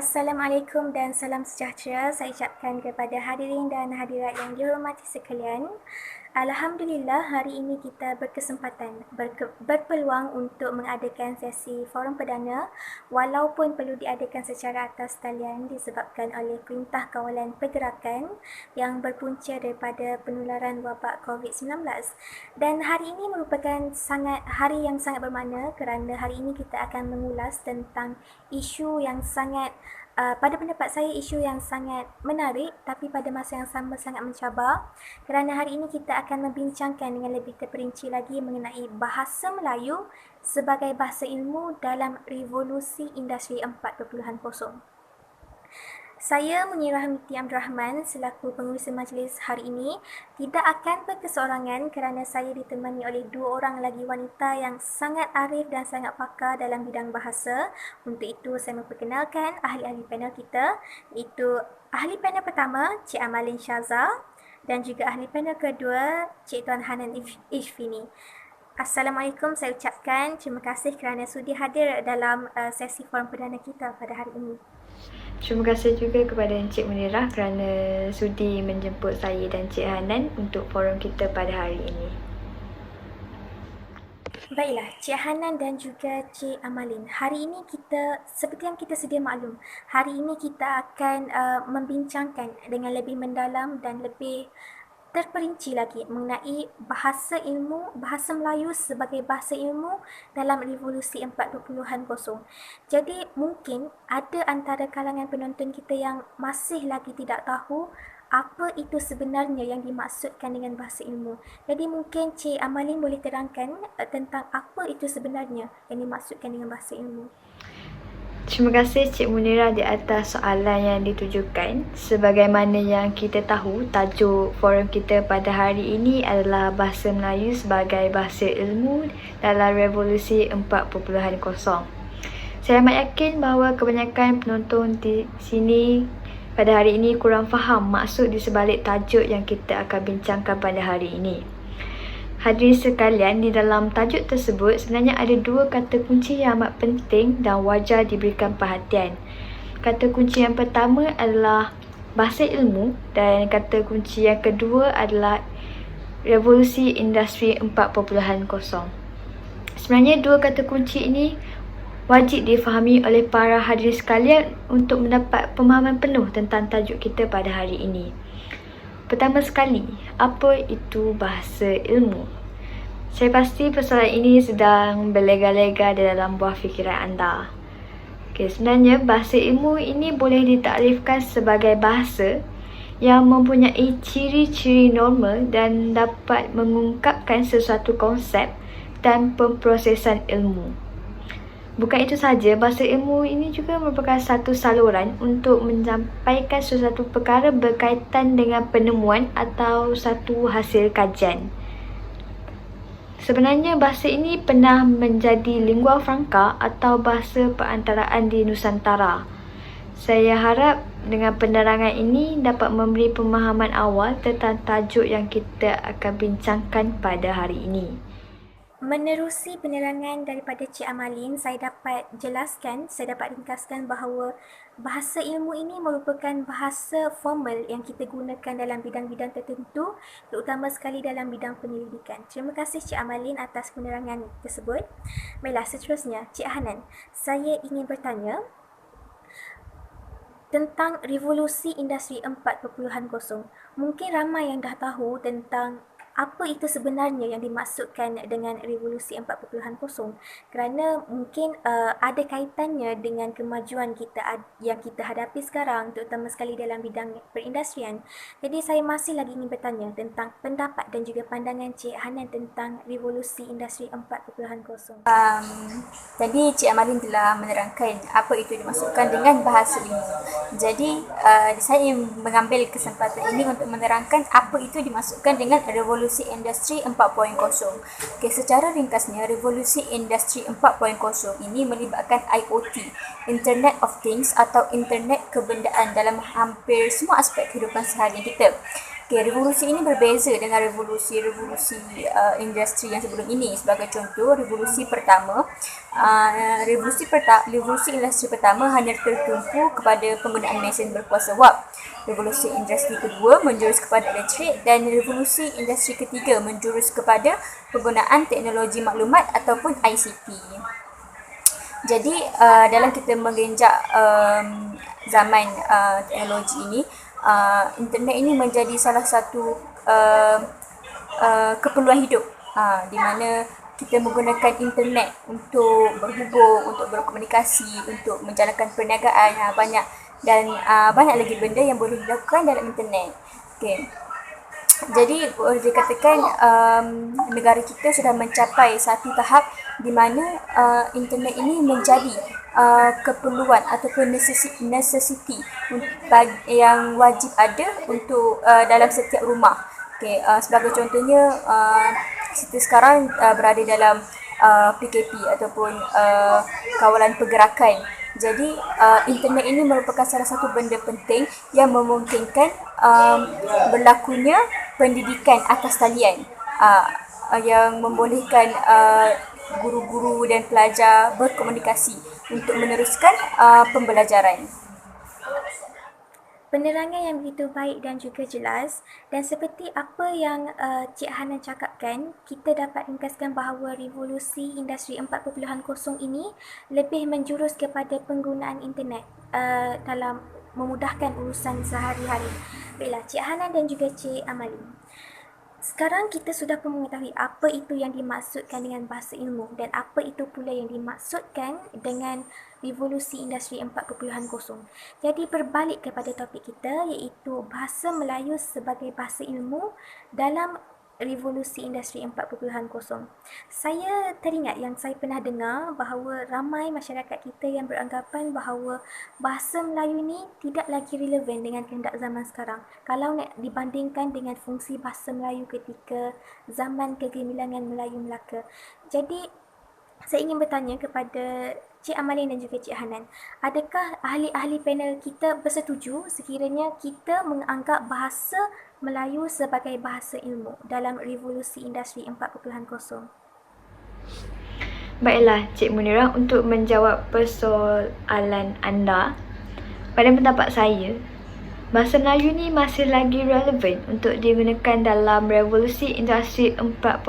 Assalamualaikum dan salam sejahtera saya ucapkan kepada hadirin dan hadirat yang dihormati sekalian. Alhamdulillah, hari ini kita berkesempatan berpeluang untuk mengadakan sesi forum perdana walaupun perlu diadakan secara atas talian disebabkan oleh Perintah Kawalan Pergerakan yang berpunca daripada penularan wabak COVID-19. Dan hari ini merupakan hari yang sangat bermakna kerana hari ini kita akan mengulas tentang isu yang sangat pada pendapat saya isu yang sangat menarik tapi pada masa yang sama sangat mencabar kerana hari ini kita akan membincangkan dengan lebih terperinci lagi mengenai bahasa Melayu sebagai bahasa ilmu dalam revolusi industri 4.0. Saya Munirah Hamiti Abdul Rahman selaku pengurusi majlis hari ini tidak akan berkeseorangan kerana saya ditemani oleh dua orang lagi wanita yang sangat arif dan sangat pakar dalam bidang bahasa. Untuk itu saya memperkenalkan ahli-ahli panel kita, iaitu ahli panel pertama Cik Amalin Syaza dan juga ahli panel kedua Cik Tuan Hanan Ishfini. Assalamualaikum saya ucapkan terima kasih kerana sudi hadir dalam sesi forum perdana kita pada hari ini. Terima kasih juga kepada Encik Munirah kerana sudi menjemput saya dan Cik Hanan untuk forum kita pada hari ini. Baiklah, Cik Hanan dan juga Cik Amalin. Hari ini kita, seperti yang kita sedia maklum, hari ini kita akan membincangkan dengan lebih mendalam dan lebih terperinci lagi mengenai bahasa Melayu sebagai bahasa ilmu dalam revolusi 4.0. Jadi mungkin ada antara kalangan penonton kita yang masih lagi tidak tahu apa itu sebenarnya yang dimaksudkan dengan bahasa ilmu. Jadi mungkin Cik Amalin boleh terangkan tentang apa itu sebenarnya yang dimaksudkan dengan bahasa ilmu. Terima kasih Cik Munirah di atas soalan yang ditujukan. Sebagaimana yang kita tahu, tajuk forum kita pada hari ini adalah Bahasa Melayu sebagai Bahasa Ilmu dalam Revolusi 4.0. Saya amat yakin bahawa kebanyakan penonton di sini pada hari ini kurang faham maksud di sebalik tajuk yang kita akan bincangkan pada hari ini. Hadirin sekalian, di dalam tajuk tersebut sebenarnya ada dua kata kunci yang amat penting dan wajar diberikan perhatian. Kata kunci yang pertama adalah bahasa ilmu dan kata kunci yang kedua adalah revolusi industri 4.0. Sebenarnya dua kata kunci ini wajib difahami oleh para hadirin sekalian untuk mendapat pemahaman penuh tentang tajuk kita pada hari ini. Pertama sekali, apa itu bahasa ilmu? Saya pasti persoalan ini sedang berlega-lega di dalam buah fikiran anda. Sebenarnya bahasa ilmu ini boleh ditakrifkan sebagai bahasa yang mempunyai ciri-ciri normal dan dapat mengungkapkan sesuatu konsep dan pemprosesan ilmu. Bukan itu sahaja, bahasa ilmu ini juga merupakan satu saluran untuk menyampaikan sesuatu perkara berkaitan dengan penemuan atau satu hasil kajian. Sebenarnya bahasa ini pernah menjadi lingua franca atau bahasa perantaraan di Nusantara. Saya harap dengan penerangan ini dapat memberi pemahaman awal tentang tajuk yang kita akan bincangkan pada hari ini. Menerusi penerangan daripada Cik Amalin, saya dapat ringkaskan bahawa bahasa ilmu ini merupakan bahasa formal yang kita gunakan dalam bidang-bidang tertentu, terutama sekali dalam bidang penyelidikan. Terima kasih Cik Amalin atas penerangan tersebut. Baiklah, seterusnya Cik Hanan, saya ingin bertanya tentang revolusi industri 4.0. Mungkin ramai yang dah tahu tentang apa itu sebenarnya yang dimaksudkan dengan revolusi 4.0 kerana mungkin ada kaitannya dengan kemajuan kita yang kita hadapi sekarang, terutama sekali dalam bidang perindustrian. Jadi saya masih lagi ingin bertanya tentang pendapat dan juga pandangan Cik Hanan tentang revolusi industri 4.0. Jadi Cik Amalin telah menerangkan apa itu dimaksudkan dengan bahasa ilmu. Jadi saya mengambil kesempatan ini untuk menerangkan apa itu dimaksudkan dengan revolusi industri 4.0. Secara ringkasnya, revolusi industri 4.0 ini melibatkan IoT, Internet of Things atau Internet Kebendaan dalam hampir semua aspek kehidupan seharian kita. Okay, revolusi ini berbeza dengan revolusi industri yang sebelum ini. Sebagai contoh, revolusi industri pertama hanya tertumpu kepada penggunaan mesin berkuasa wap. Revolusi industri kedua menjurus kepada elektrik dan revolusi industri ketiga menjurus kepada penggunaan teknologi maklumat ataupun ICT. Jadi dalam kita menginjak zaman teknologi ini, internet ini menjadi salah satu keperluan hidup, di mana kita menggunakan internet untuk berhubung, untuk berkomunikasi, untuk menjalankan perniagaan, banyak lagi benda yang boleh dilakukan dalam internet. Okay. Jadi boleh dikatakan negara kita sudah mencapai satu tahap di mana internet ini menjadi keperluan ataupun necessity yang wajib ada untuk dalam setiap rumah. Okay, sebagai contohnya kita sekarang berada dalam PKP ataupun kawalan pergerakan. Jadi internet ini merupakan salah satu benda penting yang memungkinkan berlakunya pendidikan atas talian, yang membolehkan guru-guru dan pelajar berkomunikasi untuk meneruskan pembelajaran. Penerangan yang begitu baik dan juga jelas, dan seperti apa yang Cik Hanan cakapkan, kita dapat ringkaskan bahawa revolusi industri 4.0 ini lebih menjurus kepada penggunaan internet dalam memudahkan urusan sehari-hari. Baiklah, Cik Hanan dan juga Cik Amalin. Sekarang kita sudah pun mengetahui apa itu yang dimaksudkan dengan bahasa ilmu dan apa itu pula yang dimaksudkan dengan revolusi industri 4.0. Jadi berbalik kepada topik kita, iaitu bahasa Melayu sebagai bahasa ilmu dalam revolusi industri 4.0. Saya teringat yang saya pernah dengar bahawa ramai masyarakat kita yang beranggapan bahawa bahasa Melayu ini tidak lagi relevan dengan kehendak zaman sekarang kalau nak dibandingkan dengan fungsi bahasa Melayu ketika zaman kegemilangan Melayu Melaka. Jadi saya ingin bertanya kepada Cik Amalin dan juga Cik Hanan, adakah ahli-ahli panel kita bersetuju sekiranya kita menganggap bahasa Melayu sebagai bahasa ilmu dalam revolusi industri 4.0? Baiklah Cik Munirah, untuk menjawab persoalan anda, pada pendapat saya, bahasa Melayu ni masih lagi relevan untuk digunakan dalam revolusi industri 4.0.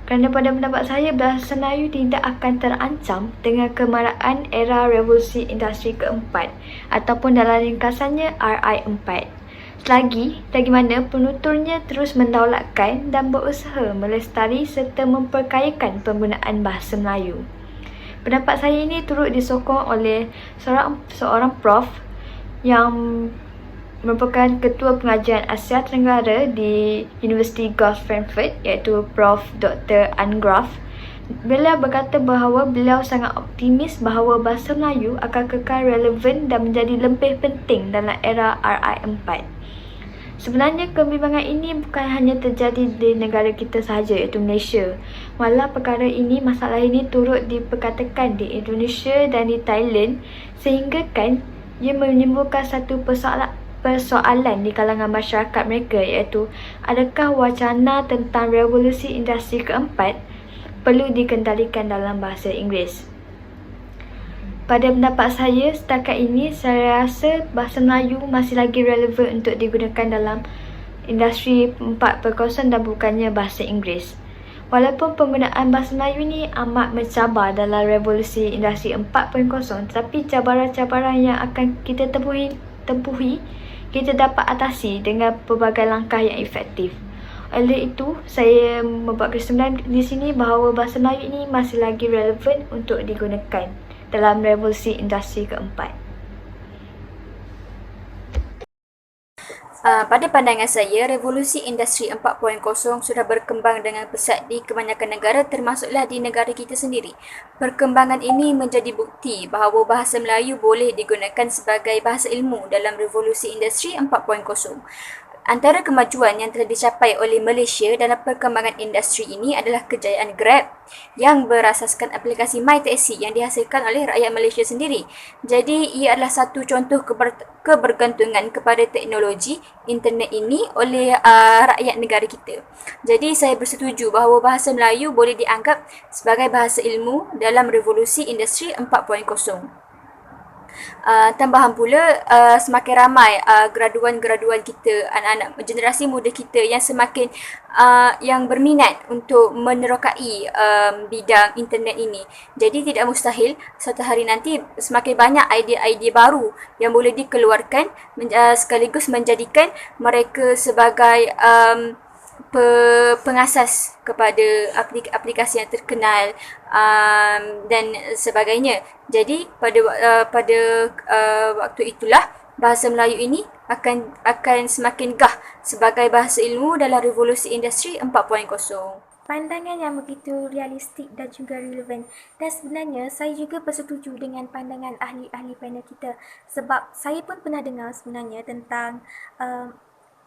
Kerana pada pendapat saya, bahasa Melayu tidak akan terancam dengan kemarahan era revolusi industri keempat ataupun dalam ringkasannya RI4. Selagi mana penuturnya terus mendaulatkan dan berusaha melestari serta memperkayakan penggunaan bahasa Melayu. Pendapat saya ini turut disokong oleh seorang prof yang merupakan Ketua Pengajian Asia Tenggara di Universiti Gulf Frankfurt, iaitu Prof. Dr. Angraf. Beliau berkata bahawa beliau sangat optimis bahawa bahasa Melayu akan kekal relevan dan menjadi lebih penting dalam era RI4. Sebenarnya kebimbangan ini bukan hanya terjadi di negara kita sahaja, iaitu Malaysia. Malah masalah ini turut diperkatakan di Indonesia dan di Thailand, sehingga ia menimbulkan satu persoalan di kalangan masyarakat mereka, iaitu adakah wacana tentang revolusi industri keempat perlu dikendalikan dalam bahasa Inggeris. Pada pendapat saya, setakat ini saya rasa bahasa Melayu masih lagi relevan untuk digunakan dalam industri 4.0 dan bukannya bahasa Inggeris. Walaupun penggunaan bahasa Melayu ni amat mencabar dalam revolusi industri 4.0, tetapi cabaran-cabaran yang akan kita tempuhi kita dapat atasi dengan pelbagai langkah yang efektif. Oleh itu, saya membuat kesimpulan di sini bahawa bahasa Melayu ini masih lagi relevan untuk digunakan dalam revolusi industri keempat. Pada pandangan saya, revolusi industri 4.0 sudah berkembang dengan pesat di kebanyakan negara, termasuklah di negara kita sendiri. Perkembangan ini menjadi bukti bahawa bahasa Melayu boleh digunakan sebagai bahasa ilmu dalam revolusi industri 4.0. Antara kemajuan yang telah dicapai oleh Malaysia dalam perkembangan industri ini adalah kejayaan Grab yang berasaskan aplikasi MyTaxi yang dihasilkan oleh rakyat Malaysia sendiri. Jadi ia adalah satu contoh kebergantungan kepada teknologi internet ini oleh rakyat negara kita. Jadi saya bersetuju bahawa bahasa Melayu boleh dianggap sebagai bahasa ilmu dalam revolusi industri 4.0. Tambahan pula, semakin ramai graduan-graduan kita, anak-anak generasi muda kita yang semakin yang berminat untuk menerokai bidang internet ini. Jadi tidak mustahil suatu hari nanti semakin banyak idea-idea baru yang boleh dikeluarkan sekaligus menjadikan mereka sebagai pengasas kepada aplikasi yang terkenal dan sebagainya. Jadi pada waktu itulah bahasa Melayu ini akan semakin gah sebagai bahasa ilmu dalam revolusi industri 4.0. Pandangan yang begitu realistik dan juga relevan. Dan sebenarnya saya juga bersetuju dengan pandangan ahli-ahli panel kita, sebab saya pun pernah dengar sebenarnya tentang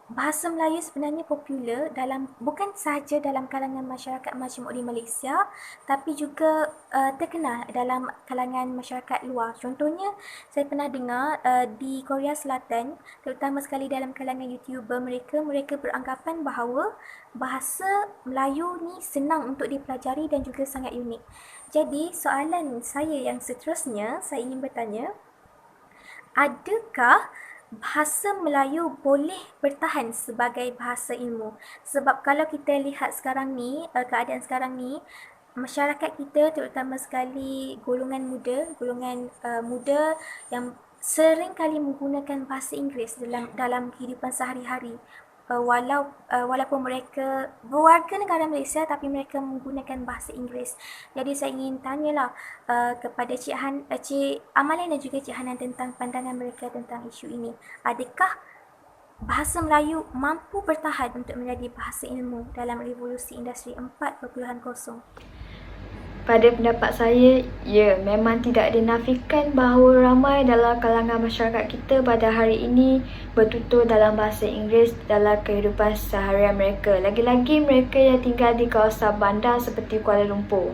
bahasa Melayu sebenarnya popular bukan sahaja dalam kalangan masyarakat majmuk di Malaysia, tapi juga terkenal dalam kalangan masyarakat luar. Contohnya, saya pernah dengar di Korea Selatan, terutama sekali dalam kalangan YouTuber mereka beranggapan bahawa bahasa Melayu ni senang untuk dipelajari dan juga sangat unik. Jadi, soalan saya yang seterusnya, saya ingin bertanya, adakah bahasa Melayu boleh bertahan sebagai bahasa ilmu? Sebab kalau kita lihat sekarang ni, keadaan sekarang ni, masyarakat kita terutama sekali golongan muda yang sering kali menggunakan bahasa Inggeris dalam kehidupan sehari-hari. Walaupun mereka berwarga negara Malaysia tapi mereka menggunakan bahasa Inggeris. Jadi saya ingin tanyalah kepada Cik Amalin dan juga Cik Hanan tentang pandangan mereka tentang isu ini. Adakah bahasa Melayu mampu bertahan untuk menjadi bahasa ilmu dalam revolusi industri 4.0? Pada pendapat saya, ya, memang tidak dinafikan bahawa ramai dalam kalangan masyarakat kita pada hari ini bertutur dalam bahasa Inggeris dalam kehidupan seharian mereka. Lagi-lagi mereka yang tinggal di kawasan bandar seperti Kuala Lumpur.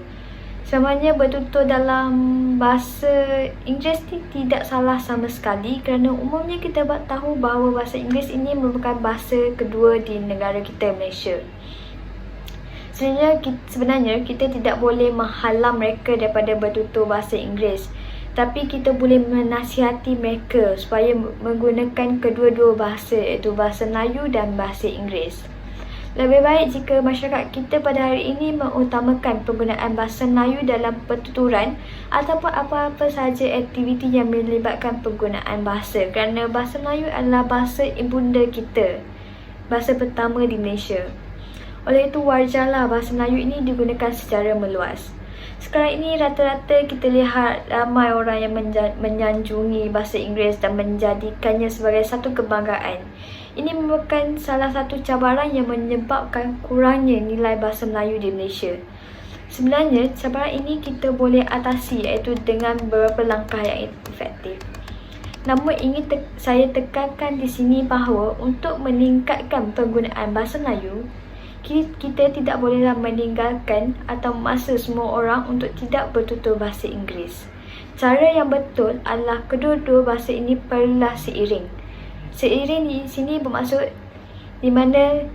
Sebenarnya bertutur dalam bahasa Inggeris tidak salah sama sekali, kerana umumnya kita tahu bahawa bahasa Inggeris ini merupakan bahasa kedua di negara kita, Malaysia. Sebenarnya kita tidak boleh menghalang mereka daripada bertutur bahasa Inggeris, tapi kita boleh menasihati mereka supaya menggunakan kedua-dua bahasa, iaitu bahasa Melayu dan bahasa Inggeris. Lebih baik jika masyarakat kita pada hari ini mengutamakan penggunaan bahasa Melayu dalam pertuturan ataupun apa-apa sahaja aktiviti yang melibatkan penggunaan bahasa, kerana bahasa Melayu adalah bahasa ibunda kita, bahasa pertama di Malaysia. Oleh itu, wajarlah bahasa Melayu ini digunakan secara meluas. Sekarang ini rata-rata kita lihat ramai orang yang menyanjungi bahasa Inggeris dan menjadikannya sebagai satu kebanggaan. Ini merupakan salah satu cabaran yang menyebabkan kurangnya nilai bahasa Melayu di Malaysia. Sebenarnya, cabaran ini kita boleh atasi, iaitu dengan beberapa langkah yang efektif. Namun saya tekankan di sini bahawa untuk meningkatkan penggunaan bahasa Melayu, kita tidak bolehlah meninggalkan atau memaksa semua orang untuk tidak bertutur bahasa Inggeris. Cara yang betul adalah kedua-dua bahasa ini perlulah seiring. Seiring di sini bermaksud di mana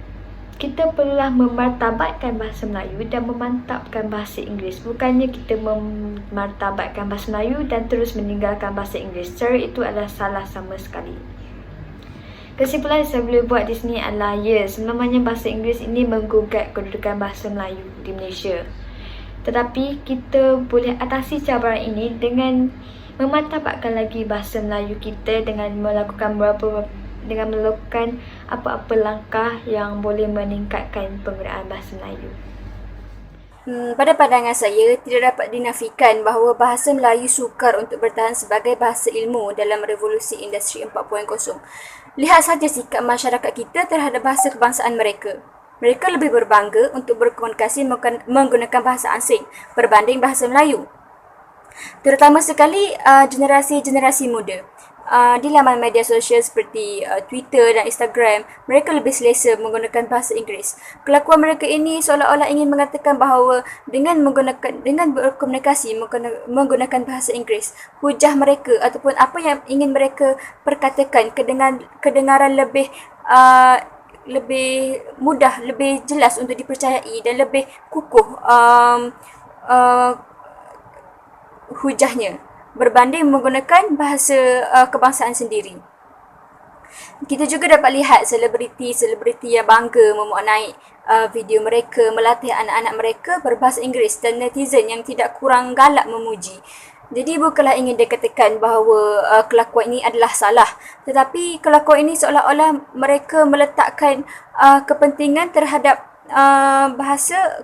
kita perlulah memartabatkan bahasa Melayu dan memantapkan bahasa Inggeris. Bukannya kita memartabatkan bahasa Melayu dan terus meninggalkan bahasa Inggeris. Cara itu adalah salah sama sekali. Kesimpulan yang saya boleh buat di sini adalah, ya, sebenarnya bahasa Inggeris ini menggugat kedudukan bahasa Melayu di Malaysia. Tetapi kita boleh atasi cabaran ini dengan memantabatkan lagi bahasa Melayu kita dengan melakukan apa-apa langkah yang boleh meningkatkan penggunaan bahasa Melayu. Pada pandangan saya, tidak dapat dinafikan bahawa bahasa Melayu sukar untuk bertahan sebagai bahasa ilmu dalam revolusi industri 4.0. Lihat saja sikap masyarakat kita terhadap bahasa kebangsaan mereka. Mereka lebih berbangga untuk berkomunikasi menggunakan bahasa asing berbanding bahasa Melayu. Terutama sekali generasi-generasi muda. Di laman media sosial seperti Twitter dan Instagram, mereka lebih selesa menggunakan bahasa Inggeris. Kelakuan mereka ini seolah-olah ingin mengatakan bahawa dengan berkomunikasi menggunakan bahasa Inggeris, hujah mereka ataupun apa yang ingin mereka perkatakan kedengaran lebih mudah, lebih jelas untuk dipercayai dan lebih kukuh hujahnya berbanding menggunakan bahasa kebangsaan sendiri. Kita juga dapat lihat selebriti yang bangga memuat naik video mereka melatih anak-anak mereka berbahasa Inggeris dan netizen yang tidak kurang galak memuji. Jadi bukanlah ingin dikatakan bahawa kelakuan ini adalah salah, tetapi kelakuan ini seolah-olah mereka meletakkan kepentingan terhadap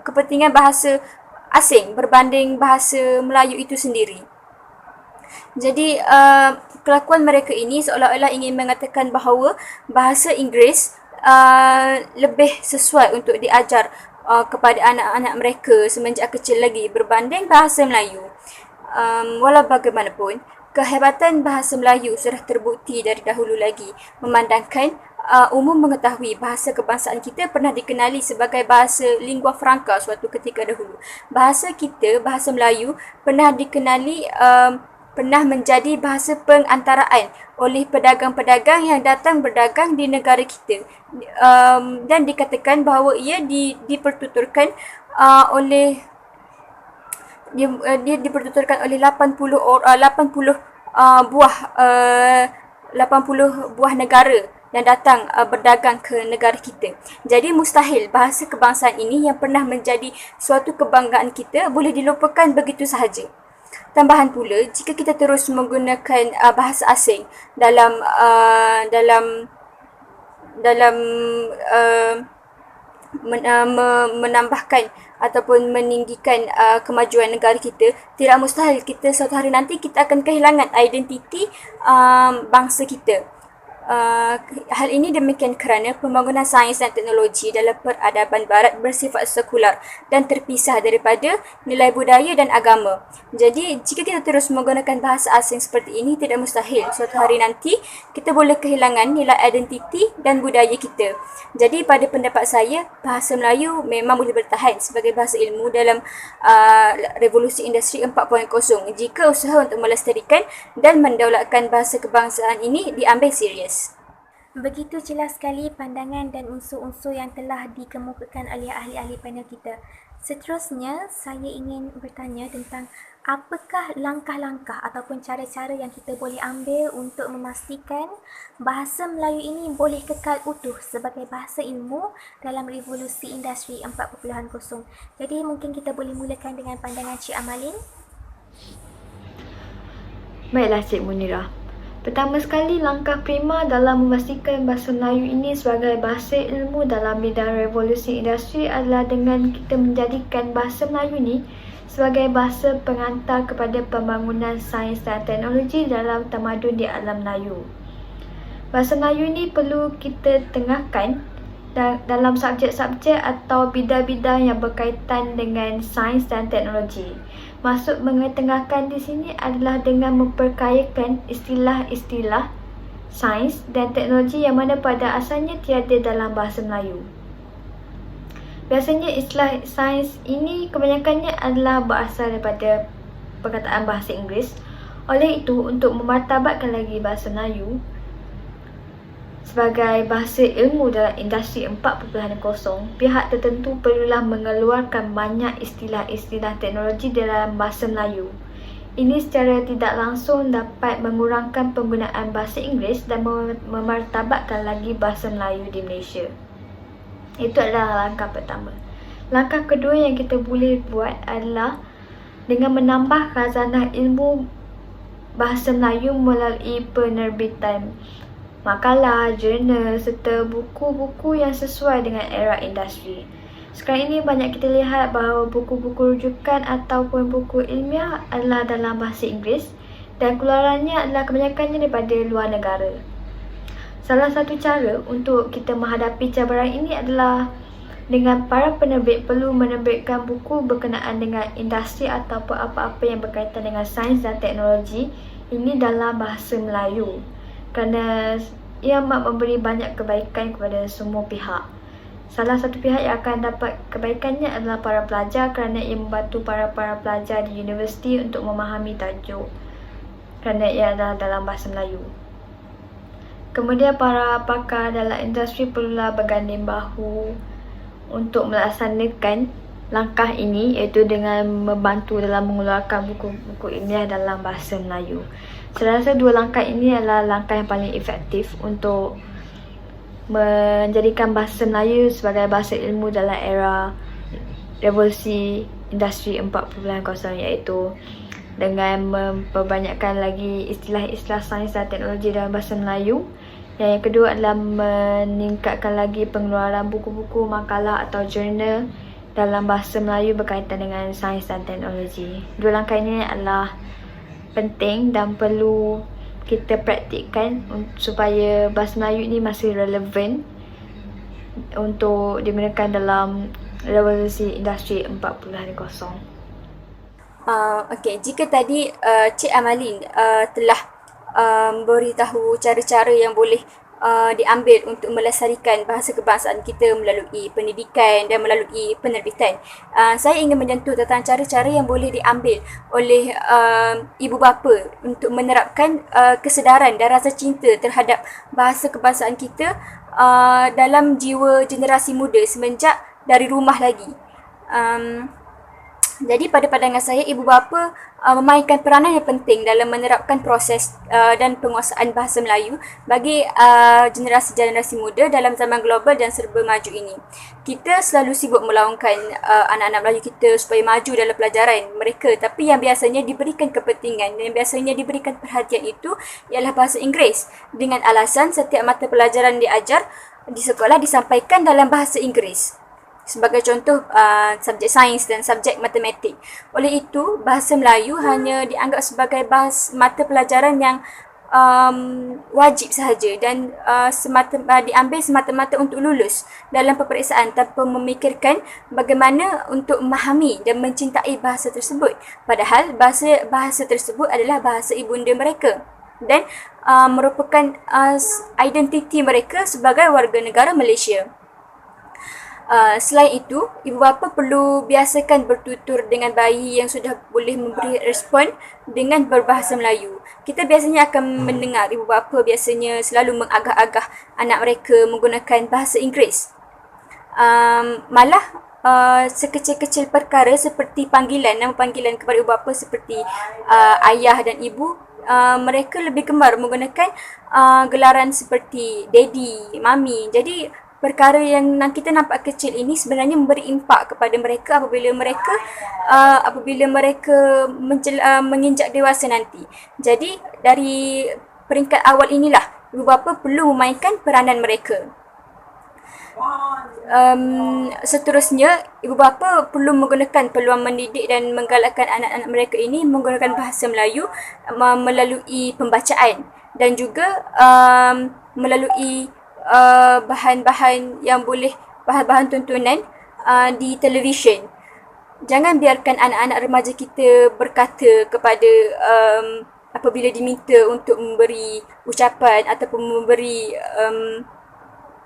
kepentingan bahasa asing berbanding bahasa Melayu itu sendiri. Jadi kelakuan mereka ini seolah-olah ingin mengatakan bahawa bahasa Inggeris lebih sesuai untuk diajar kepada anak-anak mereka semenjak kecil lagi berbanding bahasa Melayu. Walau bagaimanapun, kehebatan bahasa Melayu sudah terbukti dari dahulu lagi, memandangkan umum mengetahui bahasa kebangsaan kita pernah dikenali sebagai bahasa lingua franca suatu ketika dahulu. Bahasa kita, bahasa Melayu, pernah dikenali pernah menjadi bahasa pengantaraan oleh pedagang-pedagang yang datang berdagang di negara kita, dan dikatakan bahawa ia dipertuturkan oleh 80 buah negara yang datang berdagang ke negara kita. Jadi mustahil bahasa kebangsaan ini yang pernah menjadi suatu kebanggaan kita boleh dilupakan begitu sahaja. Tambahan pula, jika kita terus menggunakan bahasa asing dalam menambahkan ataupun meninggikan kemajuan negara kita, tidak mustahil kita suatu hari nanti kita akan kehilangan identiti bangsa kita. Hal ini demikian kerana pembangunan sains dan teknologi dalam peradaban barat bersifat sekular dan terpisah daripada nilai budaya dan agama. Jadi, jika kita terus menggunakan bahasa asing seperti ini, tidak mustahil suatu hari nanti kita boleh kehilangan nilai identiti dan budaya kita. Jadi, pada pendapat saya, bahasa Melayu memang boleh bertahan sebagai bahasa ilmu dalam revolusi industri 4.0 jika usaha untuk melestarikan dan mendaulatkan bahasa kebangsaan ini diambil serius. Begitu jelas sekali pandangan dan unsur-unsur yang telah dikemukakan oleh ahli-ahli panel kita. Seterusnya, saya ingin bertanya tentang apakah langkah-langkah ataupun cara-cara yang kita boleh ambil untuk memastikan bahasa Melayu ini boleh kekal utuh sebagai bahasa ilmu dalam revolusi industri 4.0. Jadi mungkin kita boleh mulakan dengan pandangan Cik Amalin. Baiklah Cik Munirah. Pertama sekali, langkah prima dalam memastikan bahasa Melayu ini sebagai bahasa ilmu dalam bidang revolusi industri adalah dengan kita menjadikan bahasa Melayu ini sebagai bahasa pengantar kepada pembangunan sains dan teknologi dalam tamadun di alam Melayu. Bahasa Melayu ini perlu kita tengahkan dalam subjek-subjek atau bidang-bidang yang berkaitan dengan sains dan teknologi. Maksud mengetengahkan di sini adalah dengan memperkayakan istilah-istilah sains dan teknologi yang mana pada asalnya tiada dalam bahasa Melayu. Biasanya istilah sains ini kebanyakannya adalah berasal daripada perkataan bahasa Inggeris. Oleh itu, untuk memartabatkan lagi bahasa Melayu sebagai bahasa ilmu dalam industri 4.0, pihak tertentu perlulah mengeluarkan banyak istilah-istilah teknologi dalam bahasa Melayu. Ini secara tidak langsung dapat mengurangkan penggunaan bahasa Inggeris dan memartabatkan lagi bahasa Melayu di Malaysia. Itu adalah langkah pertama. Langkah kedua yang kita boleh buat adalah dengan menambah khazanah ilmu bahasa Melayu melalui penerbitan makalah, jurnal serta buku-buku yang sesuai dengan era industri. Sekarang ini banyak kita lihat bahawa buku-buku rujukan ataupun buku ilmiah adalah dalam bahasa Inggeris dan keluarannya adalah kebanyakannya daripada luar negara. Salah satu cara untuk kita menghadapi cabaran ini adalah Dengan para penerbit perlu menerbitkan buku berkenaan dengan industri ataupun apa-apa yang berkaitan dengan sains dan teknologi ini dalam bahasa Melayu, kerana ia amat memberi banyak kebaikan kepada semua pihak. Salah satu pihak yang akan dapat kebaikannya adalah para pelajar, kerana ia membantu para pelajar di universiti untuk memahami tajuk, kerana ia adalah dalam bahasa Melayu. Kemudian para pakar dalam industri perlulah berganding bahu untuk melaksanakan langkah ini, iaitu dengan membantu dalam mengeluarkan buku-buku ilmiah dalam bahasa Melayu. Saya rasa dua langkah ini adalah langkah yang paling efektif untuk menjadikan bahasa Melayu sebagai bahasa ilmu dalam era revolusi industri 4.0, iaitu dengan memperbanyakkan lagi istilah-istilah sains dan teknologi dalam bahasa Melayu. Dan yang kedua adalah meningkatkan lagi pengeluaran buku-buku, makalah atau jurnal dalam bahasa Melayu berkaitan dengan sains dan teknologi. Dua langkah ini adalah penting dan perlu kita praktikkan supaya bahasa Melayu ini masih relevan untuk digunakan dalam revolusi industri 4.0. Okey, jika tadi Cik Amalin telah beritahu cara-cara yang boleh diambil untuk melestarikan bahasa kebangsaan kita melalui pendidikan dan melalui penerbitan. Saya ingin menyentuh tentang cara-cara yang boleh diambil oleh ibu bapa untuk menerapkan kesedaran dan rasa cinta terhadap bahasa kebangsaan kita dalam jiwa generasi muda semenjak dari rumah lagi. Jadi pada pandangan saya, ibu bapa memainkan peranan yang penting dalam menerapkan proses dan penguasaan bahasa Melayu bagi generasi-generasi muda dalam zaman global dan serba maju ini. Kita selalu sibuk melaungkan anak-anak Melayu kita supaya maju dalam pelajaran mereka, tapi yang biasanya diberikan kepentingan dan yang biasanya diberikan perhatian itu ialah bahasa Inggeris, dengan alasan setiap mata pelajaran diajar di sekolah disampaikan dalam bahasa Inggeris. Sebagai contoh, subjek sains dan subjek matematik. Oleh itu, bahasa Melayu hanya dianggap sebagai mata pelajaran yang wajib sahaja dan diambil semata-mata untuk lulus dalam peperiksaan tanpa memikirkan bagaimana untuk memahami dan mencintai bahasa tersebut. Padahal bahasa tersebut adalah bahasa ibunda mereka dan merupakan identiti mereka sebagai warga negara Malaysia. Selain itu, ibu bapa perlu biasakan bertutur dengan bayi yang sudah boleh memberi respon dengan berbahasa Melayu. Kita biasanya akan mendengar ibu bapa biasanya selalu mengagah-agah anak mereka menggunakan bahasa Inggeris. Malah sekecil-kecil perkara seperti nama panggilan kepada ibu bapa seperti ayah dan ibu, mereka lebih gemar menggunakan gelaran seperti daddy, mami. Jadi perkara yang kita nampak kecil ini sebenarnya memberi impak kepada mereka apabila mereka menginjak dewasa nanti. Jadi dari peringkat awal inilah ibu bapa perlu memainkan peranan mereka. Seterusnya, ibu bapa perlu menggunakan peluang mendidik dan menggalakkan anak-anak mereka ini menggunakan bahasa Melayu melalui pembacaan dan juga melalui bahan-bahan tontonan di televisyen. Jangan biarkan anak-anak remaja kita berkata kepada apabila diminta untuk memberi ucapan ataupun memberi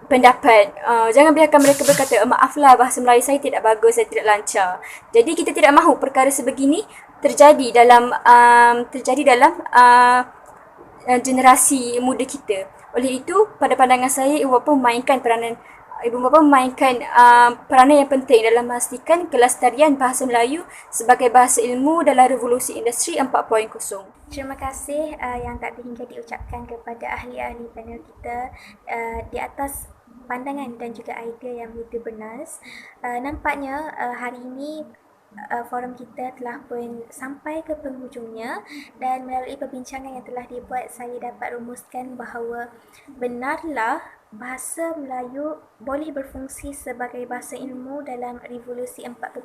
pendapat. Jangan biarkan mereka berkata, maaflah bahasa Melayu saya tidak bagus, saya tidak lancar. Jadi kita tidak mahu perkara sebegini terjadi dalam generasi muda kita. Oleh itu, pada pandangan saya, ibu bapa memainkan peranan yang penting dalam memastikan kelestarian bahasa Melayu sebagai bahasa ilmu dalam revolusi industri 4.0. Terima kasih yang tak hingga diucapkan kepada ahli-ahli panel kita di atas pandangan dan juga idea yang begitu bernas. Nampaknya hari ini forum kita telah pun sampai ke penghujungnya dan melalui perbincangan yang telah dibuat saya dapat rumuskan bahawa benarlah bahasa Melayu boleh berfungsi sebagai bahasa ilmu dalam revolusi 4.0.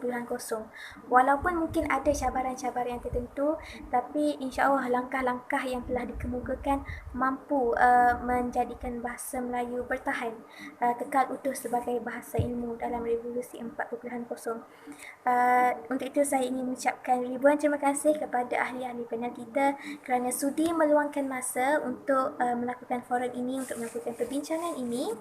Walaupun mungkin ada cabaran-cabaran yang tertentu, tapi insya-Allah langkah-langkah yang telah dikemukakan mampu menjadikan bahasa Melayu bertahan kekal utuh sebagai bahasa ilmu dalam revolusi 4.0. Untuk itu saya ingin mengucapkan ribuan terima kasih kepada ahli-ahli panel kita kerana sudi meluangkan masa untuk melakukan forum ini, untuk melakukan perbincangan ini.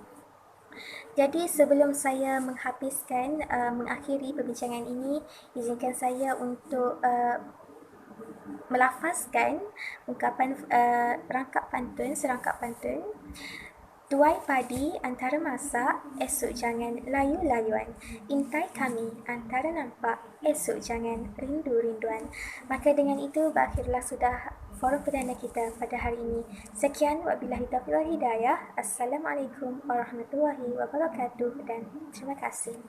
Jadi sebelum saya mengakhiri perbincangan ini, izinkan saya untuk melafazkan ungkapan serangkap pantun. Tuai padi antara masak, esok jangan layu-layuan. Intai kami antara nampak, esok jangan rindu-rinduan. Maka dengan itu berakhirlah sudah forum perdana kita pada hari ini. Sekian, wabillahi taufiq wal hidayah. Assalamualaikum warahmatullahi wabarakatuh dan terima kasih.